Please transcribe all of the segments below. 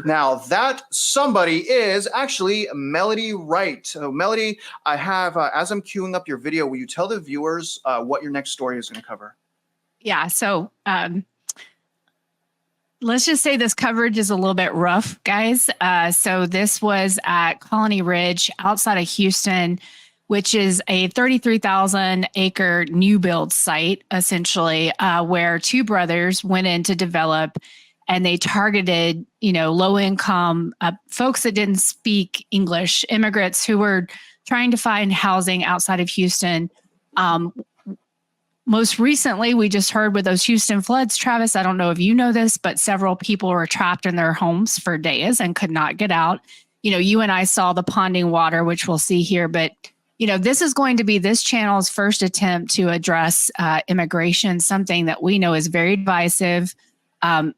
Now, that somebody is actually Melody Wright. So, Melody, I have, as I'm queuing up your video, will you tell the viewers what your next story is going to cover? Yeah, so let's just say this coverage is a little bit rough, guys. So this was at Colony Ridge outside of Houston, which is a 33,000 acre new build site, essentially, where two brothers went in to develop, and they targeted, low income folks that didn't speak English, immigrants who were trying to find housing outside of Houston. Most recently, we just heard with those Houston floods, Travis, I don't know if you know this, but several people were trapped in their homes for days and could not get out. You and I saw the ponding water, which we'll see here, but this is going to be this channel's first attempt to address immigration, something that we know is very divisive. I'm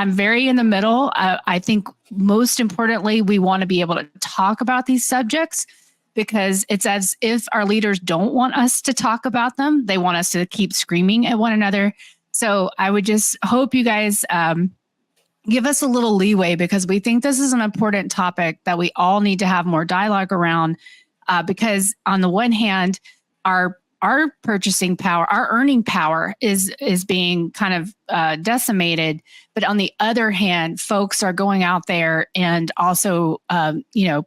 very in the middle. I think most importantly, we want to be able to talk about these subjects, because it's as if our leaders don't want us to talk about them. They want us to keep screaming at one another. So I would just hope you guys give us a little leeway, because we think this is an important topic that we all need to have more dialogue around, because on the one hand, our purchasing power, our earning power is being kind of decimated. But on the other hand, folks are going out there and also,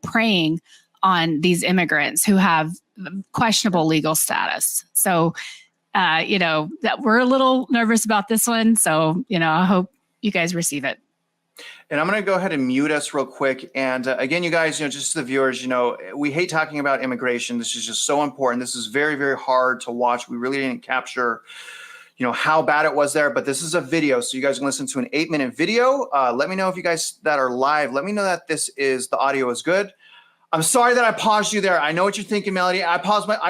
preying on these immigrants who have questionable legal status. So, that we're a little nervous about this one. So, I hope you guys receive it. And I'm going to go ahead and mute us real quick. And again, you guys, just to the viewers, we hate talking about immigration. This is just so important. This is very, very hard to watch. We really didn't capture, how bad it was there. But this is a video, so you guys can listen to an 8-minute video. Let me know if you guys that are live, let me know that the audio is good. I'm sorry that I paused you there. I know what you're thinking, Melody. I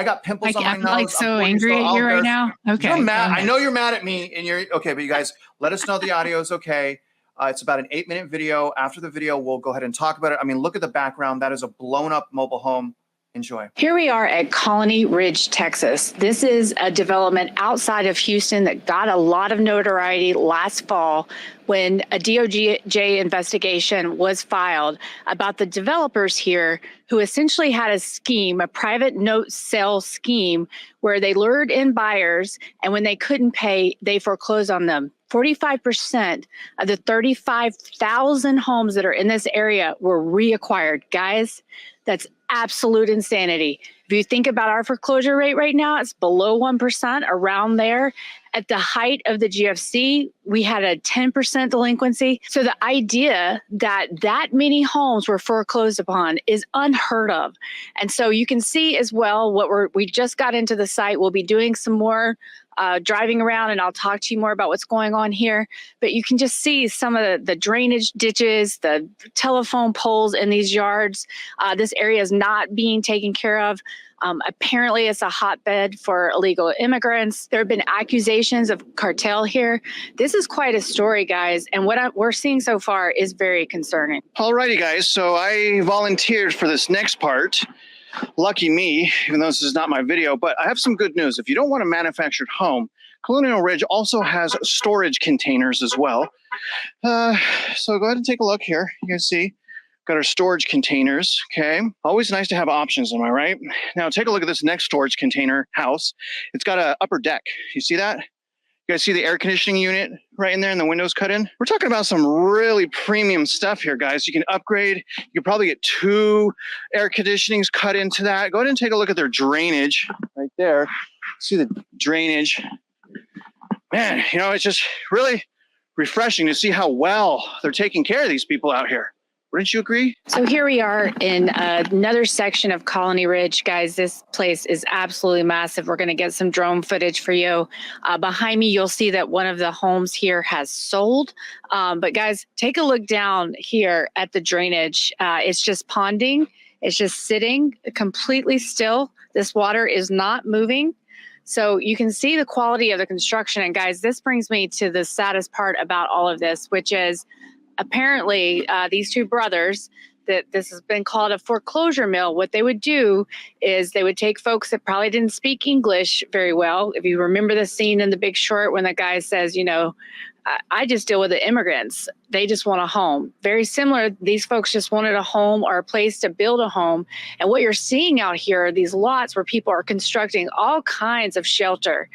got pimples on my nose. I'm so angry at you right now. Okay. You're mad. I know you're mad at me, and you're okay. But you guys, let us know the audio is okay. It's about an 8-minute video. After the video, we'll go ahead and talk about it. I mean, look at the background. That is a blown up mobile home. Enjoy. Here we are at Colony Ridge, Texas. This is a development outside of Houston that got a lot of notoriety last fall when a DOJ investigation was filed about the developers here who essentially had a scheme, a private note sale scheme, where they lured in buyers, and when they couldn't pay, they foreclosed on them. 45% of the 35,000 homes that are in this area were reacquired. Guys, that's absolute insanity. If you think about our foreclosure rate right now, it's below 1%, around there. At the height of the GFC, we had a 10% delinquency. So the idea that many homes were foreclosed upon is unheard of. And so you can see as well we just got into the site. We'll be doing some more driving around, and I'll talk to you more about what's going on here. But you can just see some of the drainage ditches, the telephone poles in these yards. This area is not being taken care of. Apparently, it's a hotbed for illegal immigrants. There have been accusations of cartel here. This is quite a story, guys. And what we're seeing so far is very concerning. All righty, guys. So I volunteered for this next part. Lucky me, even though this is not my video, but I have some good news. If you don't want a manufactured home, Colonial Ridge also has storage containers as well. So go ahead and take a look here. You can see got our storage containers, okay? Always nice to have options, am I right? Now take a look at this next storage container house. It's got an upper deck. You see that? You guys see the air conditioning unit right in there and the windows cut in? We're talking about some really premium stuff here, guys. You can upgrade. You could probably get 2 air conditionings cut into that. Go ahead and take a look at their drainage right there. See the drainage. Man, it's just really refreshing to see how well they're taking care of these people out here. Wouldn't you agree? So here we are in another section of Colony Ridge. Guys, this place is absolutely massive. We're going to get some drone footage for you. Behind me, you'll see that one of the homes here has sold. But guys, take a look down here at the drainage. It's just ponding. It's just sitting completely still. This water is not moving. So you can see the quality of the construction. And guys, this brings me to the saddest part about all of this, which is apparently these two brothers, that this has been called a foreclosure mill. What they would do is they would take folks that probably didn't speak English very well. If you remember the scene in The Big Short when the guy says, I just deal with the immigrants. They just want a home. Very similar. These folks just wanted a home or a place to build a home. And what you're seeing out here are these lots where people are constructing all kinds of shelter.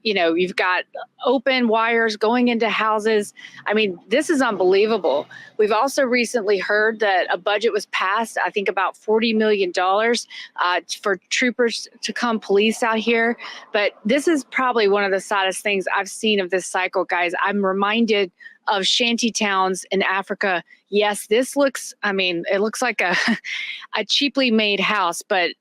You've got open wires going into houses. I mean, this is unbelievable. We've also recently heard that a budget was passed, I think about $40 million for troopers to come police out here. But this is probably one of the saddest things I've seen of this cycle, guys. I'm reminded of shanty towns in Africa. Yes, this looks, it looks like a cheaply made house, but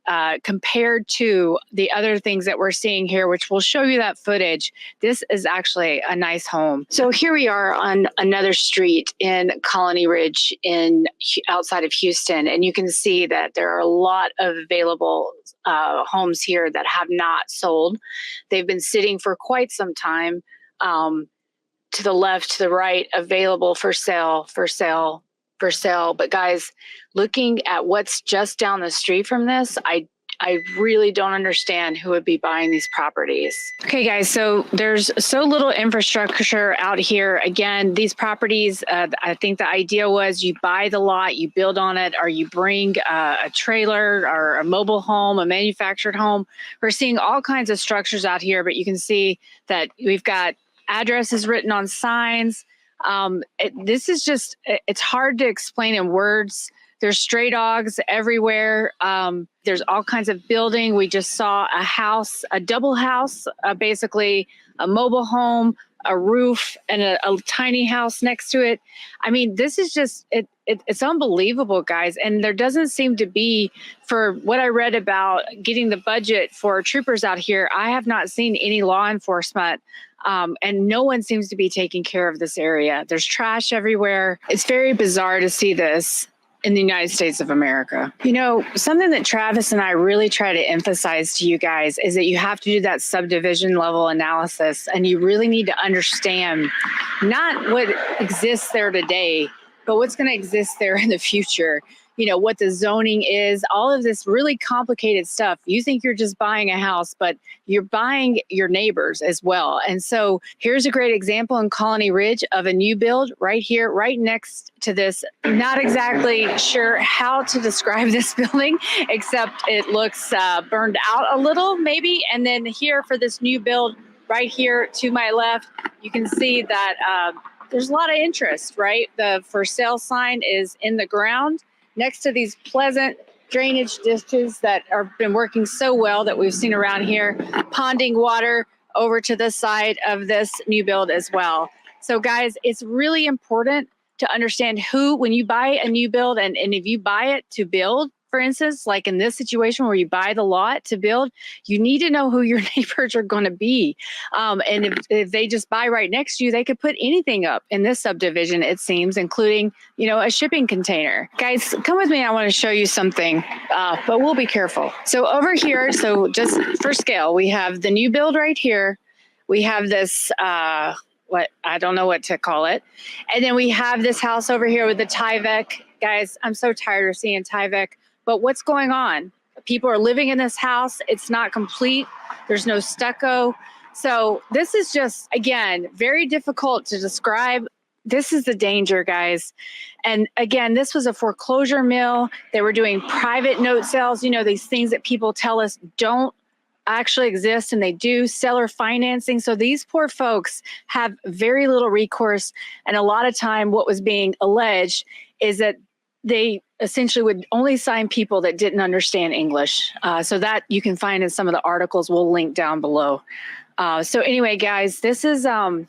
compared to the other things that we're seeing here, which we'll show you that footage, this is actually a nice home. So here we are on another street in Colony Ridge outside of Houston, and you can see that there are a lot of available homes here that have not sold. They've been sitting for quite some time. To the left, to the right, available for sale. But guys, looking at what's just down the street from this, I really don't understand who would be buying these properties. Okay, guys, so there's so little infrastructure out here. Again, these properties, I think the idea was you buy the lot, you build on it, or you bring a trailer or a mobile home, a manufactured home. We're seeing all kinds of structures out here, but you can see that we've got addresses written on signs. This is just, it's hard to explain in words. There's stray dogs everywhere. There's all kinds of building. We just saw a house, a double house, basically a mobile home, a roof, and a tiny house next to it. I mean, this is just, it's unbelievable, guys. And there doesn't seem to be, for what I read about getting the budget for troopers out here, I have not seen any law enforcement. And no one seems to be taking care of this area. There's trash everywhere. It's very bizarre to see this in the United States of America. You know, something that Travis and I really try to emphasize to you guys is that you have to do that subdivision level analysis, and you really need to understand not what exists there today, but what's going to exist there in the future. You know, what the zoning is, all of this really complicated stuff. You think you're just buying a house, but you're buying your neighbors as well. And so here's a great example in Colony Ridge of a new build right here, right next to this. Not exactly sure how to describe this building, except it looks burned out a little maybe. And then here for this new build right here to my left, you can see that there's a lot of interest, right? The for sale sign is in the ground, next to these pleasant drainage ditches that have been working so well that we've seen around here, ponding water over to the side of this new build as well. So guys, it's really important to understand who, when you buy a new build, and if you buy it to build, for instance, like in this situation where you buy the lot to build, you need to know who your neighbors are going to be. And if they just buy right next to you, they could put anything up in this subdivision, it seems, including, you know, a shipping container. Guys, come with me. I want to show you something, but we'll be careful. So over here, so just for scale, we have the new build right here. We have this, what I don't know what to call it. And then we have this house over here with the Tyvek. Guys, I'm so tired of seeing Tyvek. But what's going on? People are living in this house. It's not complete. There's no stucco. So this is just, again, very difficult to describe. This is the danger, guys. And again, this was a foreclosure mill. They were doing private note sales, you know, these things that people tell us don't actually exist, and they do, seller financing. So these poor folks have very little recourse. And a lot of time what was being alleged is that they essentially would only sign people that didn't understand English. So that you can find in some of the articles we'll link down below. So anyway, guys, this is a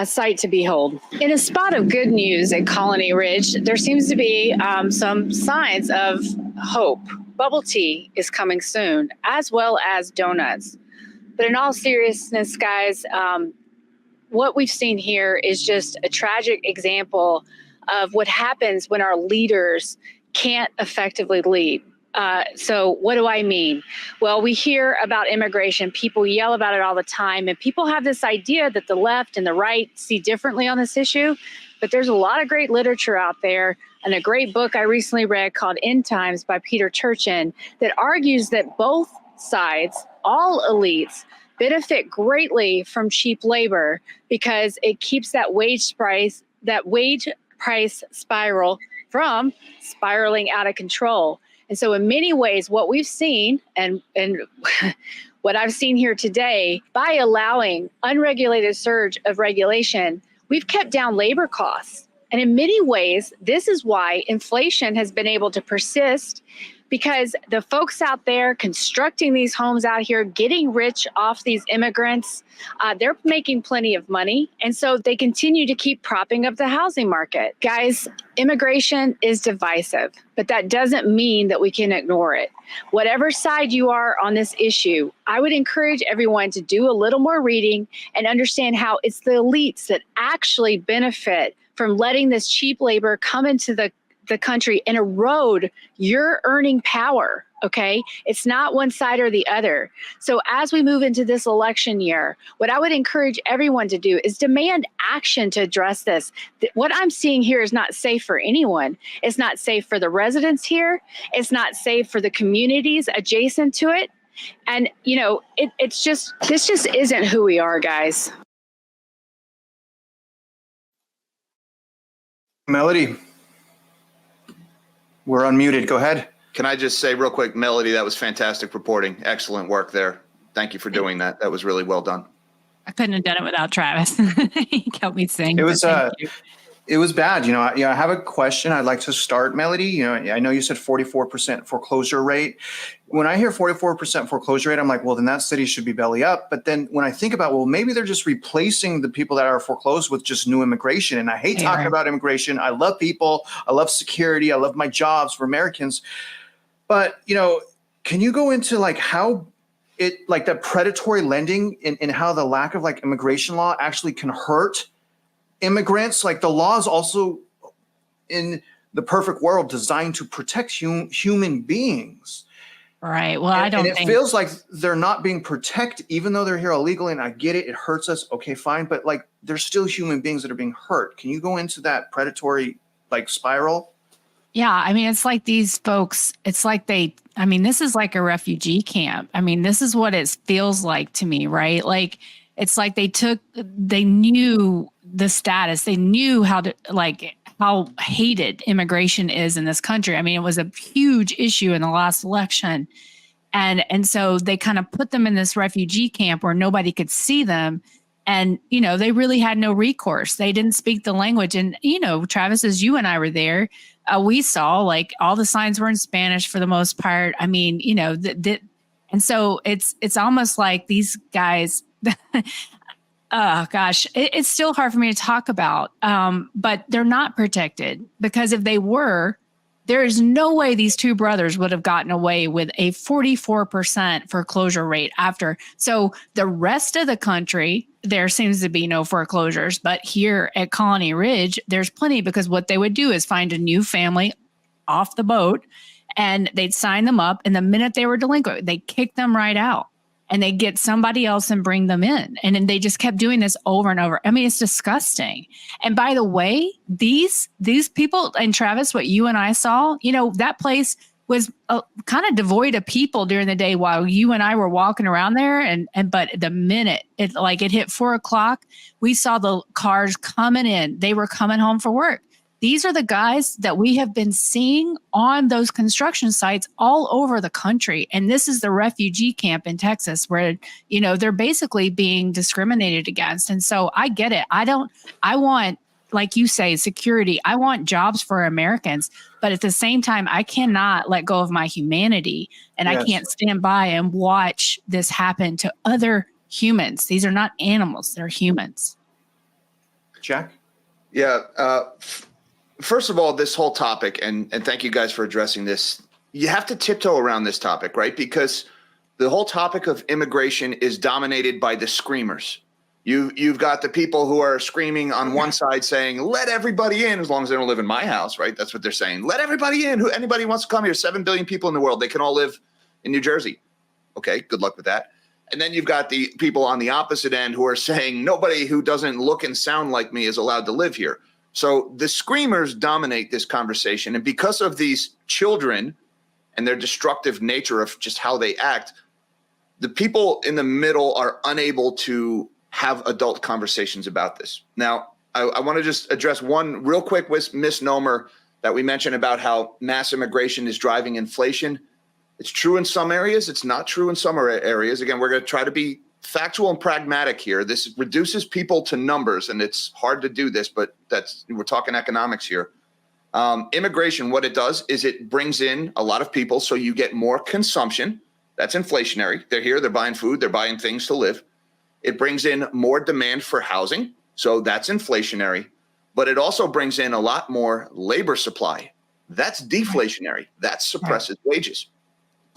sight to behold. In a spot of good news at Colony Ridge, there seems to be some signs of hope. Bubble tea is coming soon, as well as donuts. But in all seriousness, guys, what we've seen here is just a tragic example of what happens when our leaders can't effectively lead. So what do I mean? Well, we hear about immigration. People yell about it all the time. And people have this idea that the left and the right see differently on this issue. But there's a lot of great literature out there, and a great book I recently read called End Times by Peter Turchin that argues that both sides, all elites, benefit greatly from cheap labor because it keeps that wage price spiral from spiraling out of control. And so in many ways, what we've seen and what I've seen here today, by allowing unregulated surge of regulation, we've kept down labor costs. And in many ways, this is why inflation has been able to persist, because the folks out there constructing these homes out here, getting rich off these immigrants, they're making plenty of money. And so they continue to keep propping up the housing market. Guys, immigration is divisive, but that doesn't mean that we can ignore it. Whatever side you are on this issue, I would encourage everyone to do a little more reading and understand how it's the elites that actually benefit from letting this cheap labor come into the country and erode your earning power. Okay. It's not one side or the other. So as we move into this election year, what I would encourage everyone to do is demand action to address this. What I'm seeing here is not safe for anyone. It's not safe for the residents here. It's not safe for the communities adjacent to it. And, you know, this just isn't who we are, guys. Melody, we're unmuted. Go ahead. Can I just say real quick, Melody, that was fantastic reporting. Excellent work there. Thank you for doing that. That was really well done. I couldn't have done it without Travis. He helped me sing. It was it was bad. I have a question. I'd like to start, Melody. I know you said 44% foreclosure rate. When I hear 44% foreclosure rate, I'm like, well, then that city should be belly up. But then when I think about, well, maybe they're just replacing the people that are foreclosed with just new immigration. And I hate talking about immigration. I love people. I love security. I love my jobs for Americans. But, can you go into like how it, like that predatory lending and how the lack of like immigration law actually can hurt immigrants? Like the law is also in the perfect world designed to protect human beings. Right. Well, I don't think. And it feels like they're not being protected, even though they're here illegally. And I get it. It hurts us. Okay, fine. But like, there's still human beings that are being hurt. Can you go into that predatory like spiral? Yeah. I mean, it's like these folks, it's like this is like a refugee camp. I mean, this is what it feels like to me, right? Like, it's like they knew the status. They knew how hated immigration is in this country. I mean, it was a huge issue in the last election. And so they kind of put them in this refugee camp where nobody could see them. And, they really had no recourse. They didn't speak the language. And, Travis, as you and I were there, we saw like all the signs were in Spanish for the most part. I mean, and so it's almost like these guys, oh gosh, it's still hard for me to talk about, but they're not protected, because if they were, there is no way these two brothers would have gotten away with a 44% foreclosure rate after. So the rest of the country, there seems to be no foreclosures, but here at Colony Ridge, there's plenty, because what they would do is find a new family off the boat and they'd sign them up. And the minute they were delinquent, they kick them right out. And they get somebody else and bring them in. And then they just kept doing this over and over. I mean, it's disgusting. And by the way, these people, and Travis, what you and I saw, that place was kind of devoid of people during the day while you and I were walking around there. But the minute it hit 4:00, we saw the cars coming in. They were coming home for work. These are the guys that we have been seeing on those construction sites all over the country. And this is the refugee camp in Texas where, they're basically being discriminated against. And so I get it. I want, like you say, security. I want jobs for Americans. But at the same time, I cannot let go of my humanity. And I can't stand by and watch this happen to other humans. These are not animals. They're humans. Jack? Yeah. First of all, this whole topic, and thank you guys for addressing this. You have to tiptoe around this topic, right? Because the whole topic of immigration is dominated by the screamers. You've got the people who are screaming on one side saying, let everybody in, as long as they don't live in my house, right? That's what they're saying. Let everybody in. Anybody wants to come here. 7 billion people in the world. They can all live in New Jersey. Okay, good luck with that. And then you've got the people on the opposite end who are saying, nobody who doesn't look and sound like me is allowed to live here. So the screamers dominate this conversation. And because of these children and their destructive nature of just how they act, the people in the middle are unable to have adult conversations about this. Now, I want to just address one real quick misnomer that we mentioned about how mass immigration is driving inflation. It's true in some areas. It's not true in some areas. Again, we're going to try to be factual and pragmatic here. This reduces people to numbers, and it's hard to do this, but we're talking economics here. Immigration, what it does is it brings in a lot of people, so you get more consumption. That's inflationary. They're here, they're buying food, they're buying things to live. It brings in more demand for housing, so that's inflationary. But it also brings in a lot more labor supply. That's deflationary. That suppresses wages.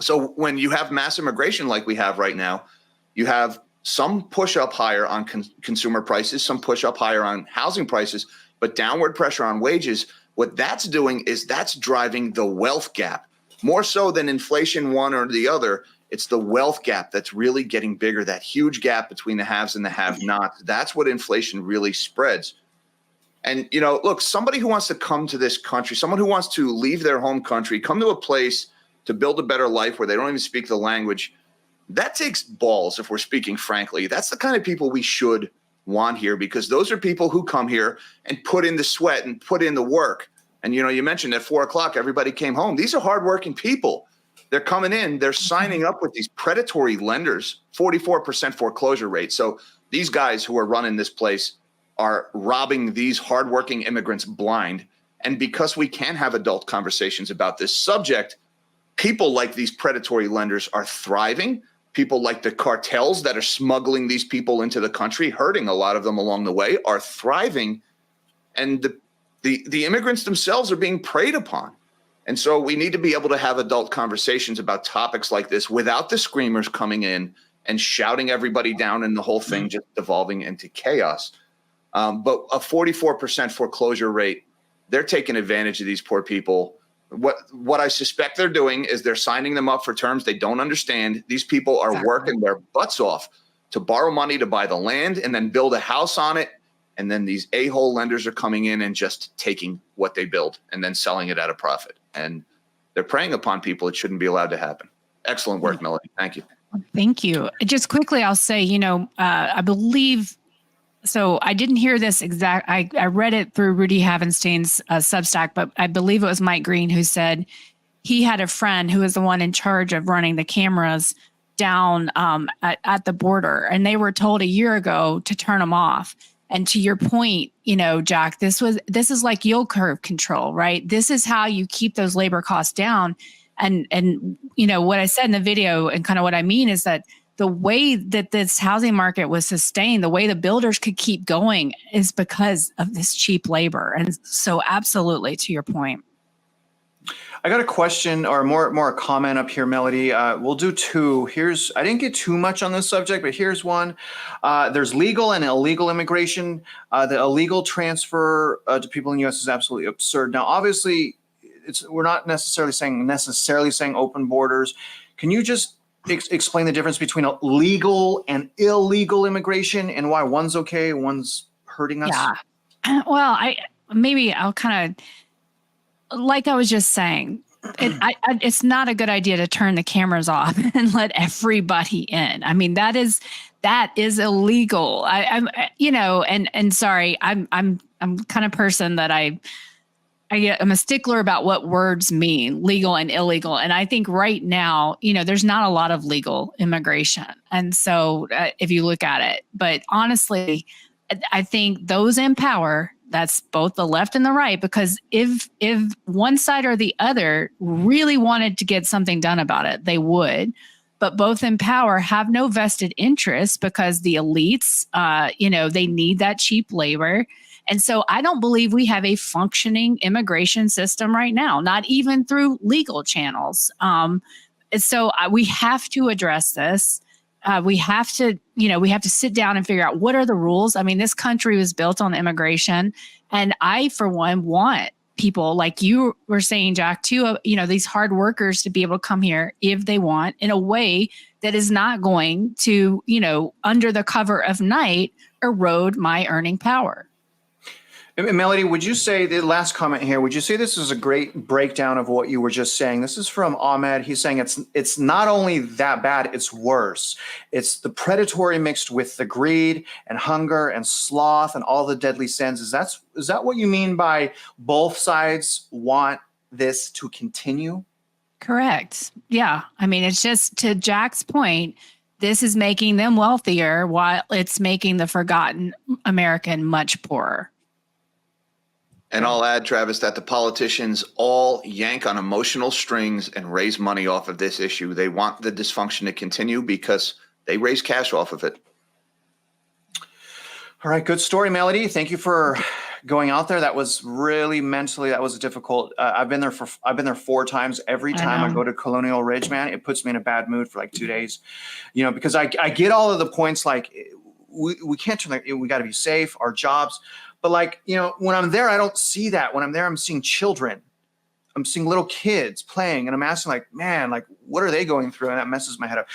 So when you have mass immigration like we have right now, you have some push up higher on consumer prices, some push up higher on housing prices, but downward pressure on wages. What that's doing is that's driving the wealth gap. More so than inflation one or the other, it's the wealth gap that's really getting bigger, that huge gap between the haves and the have-nots. That's what inflation really spreads. And, look, somebody who wants to come to this country, someone who wants to leave their home country, come to a place to build a better life where they don't even speak the language, that takes balls, if we're speaking frankly. That's the kind of people we should want here, because those are people who come here and put in the sweat and put in the work. And, you mentioned at 4:00, everybody came home. These are hardworking people. They're coming in, they're signing up with these predatory lenders, 44% foreclosure rate. So these guys who are running this place are robbing these hardworking immigrants blind. And because we can have adult conversations about this subject, people like these predatory lenders are thriving. People like the cartels that are smuggling these people into the country, hurting a lot of them along the way, are thriving. And the immigrants themselves are being preyed upon. And so we need to be able to have adult conversations about topics like this without the screamers coming in and shouting everybody down and the whole thing just devolving into chaos. But a 44% foreclosure rate, they're taking advantage of these poor people. What I suspect they're doing is they're signing them up for terms they don't understand. These people are working their butts off to borrow money to buy the land and then build a house on it. And then these a-hole lenders are coming in and just taking what they build and then selling it at a profit. And they're preying upon people. It shouldn't be allowed to happen. Excellent work, Melody. Thank you. Thank you. Just quickly, I'll say, I believe, so I didn't hear this exact, I read it through Rudy Havenstein's Substack, but I believe it was Mike Green who said he had a friend who was the one in charge of running the cameras down at the border. And they were told a year ago to turn them off. And to your point, Jack, this is like yield curve control, right? This is how you keep those labor costs down. And what I said in the video and kind of what I mean is that the way that this housing market was sustained, the way the builders could keep going is because of this cheap labor. And so absolutely to your point. I got a question or more a comment up here, Melody. We'll do two. I didn't get too much on this subject, but here's one. There's legal and illegal immigration. The illegal transfer to people in the U.S. is absolutely absurd. Now, obviously, we're not necessarily saying open borders. Can you just explain the difference between legal and illegal immigration and why one's okay, one's hurting us? Yeah. Well, I'll kind of, like I was just saying, it's not a good idea to turn the cameras off and let everybody in. I mean, that is illegal. I'm sorry, I'm kind of person that I'm a stickler about what words mean, legal and illegal. And I think right now, there's not a lot of legal immigration. And so if you look at it, but honestly, I think those in power, that's both the left and the right, because if one side or the other really wanted to get something done about it, they would. But both in power have no vested interest because the elites, they need that cheap labor. And so I don't believe we have a functioning immigration system right now, not even through legal channels. So we have to address this. We have to sit down and figure out what are the rules. I mean, this country was built on immigration. And I, for one, want people like you were saying, Jack, too, these hard workers to be able to come here if they want in a way that is not going to, under the cover of night, erode my earning power. And Melody, would you say the last comment here? Would you say this is a great breakdown of what you were just saying? This is from Ahmed. He's saying it's not only that bad, it's worse. It's the predatory mixed with the greed and hunger and sloth and all the deadly sins. Is that what you mean by both sides want this to continue? Correct. Yeah. I mean, it's just to Jack's point, this is making them wealthier while it's making the forgotten American much poorer. And I'll add, Travis, that the politicians all yank on emotional strings and raise money off of this issue. They want the dysfunction to continue because they raise cash off of it. All right. Good story, Melody. Thank you for going out there. That was really mentally, that was difficult. I've been there 4 times. Every time I go to Colonial Ridge, man, it puts me in a bad mood for like 2 days, because I get all of the points. Like we can't turn, we got to be safe, our jobs. But like, when I'm there, I don't see that. When I'm there, I'm seeing children. I'm seeing little kids playing, and I'm asking like, man, like, what are they going through? And that messes my head up.